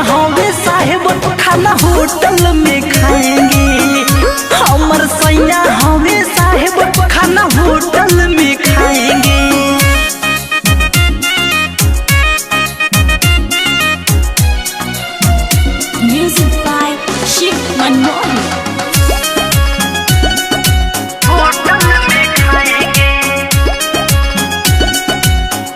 हमें साहेब खाना होटल में खाएंगे। हमर सैया हमें साहेब खाना होटल में खाएंगे। Music by Shiv Manmohan। Hotel में खाएंगे,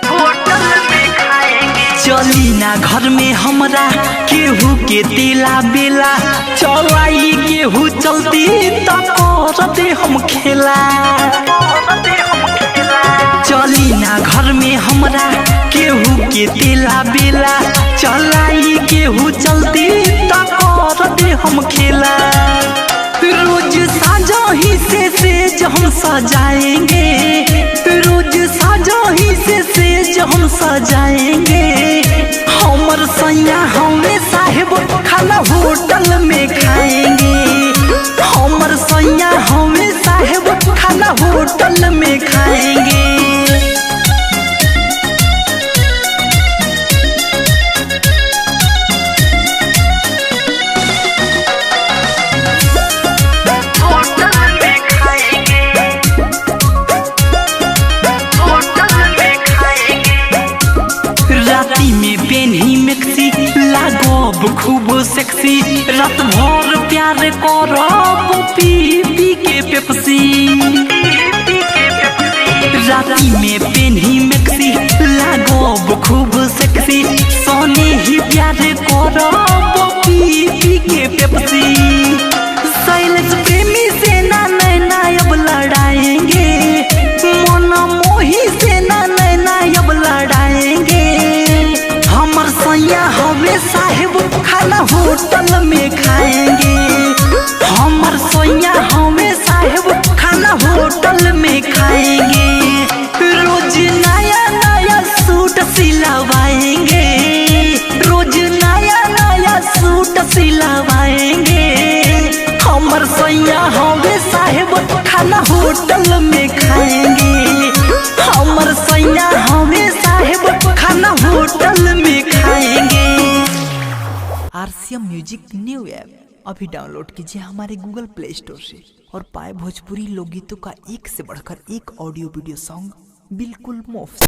होटल में खाएंगे। चली ना घर में हमरा केहू के दिला बेला, चलाई केहू चलती तो कर दे हम खेला। चली ना घर में हमरा केहू के दिला बेला, चलाई केहू चलती तो कर दे हम खेला। रोज साजो ही से सेज हम सजाएंगे, रोज साजो ही से सेज हम सजाएंगे। हमर सैया हमें साहेब खाना होटल में खाएंगे। हमर सैया हमें साहेब खाना होटल में खाएंगे। राती में पेन्ही मिक्सी लागब खूब सेक्सी, रात भर प्यार करब पी पी के पेप्सी। राती में पेन्ही मिक्सी लागब खूब सेक्सी, सोने ही प्यार करब पी पी के पेप्सी। शैलेश प्रेमी से ना नैना अब लड़ाएंगे, मन मोही से ना नैना अब लड़ाएंगे। हमर सैया हमें साहेब खाना होटल में खाएंगे। हमर सैया हमें साहेब खाना होटल में खाएंगे। रोज नया नया सूट सिलवाएंगे, रोज नया नया सूट सिलवाएंगे। हमर सैया हमें साहेब खाना होटल में खाएंगे। हमर सैया हमें साहेब खाना होटल में खाएंगे। आरसीएम म्यूजिक न्यू ऐप अभी डाउनलोड कीजिए हमारे गूगल प्ले स्टोर से और पाए भोजपुरी लोकगीतों का एक से बढ़कर एक ऑडियो वीडियो सॉन्ग बिल्कुल मुफ्त।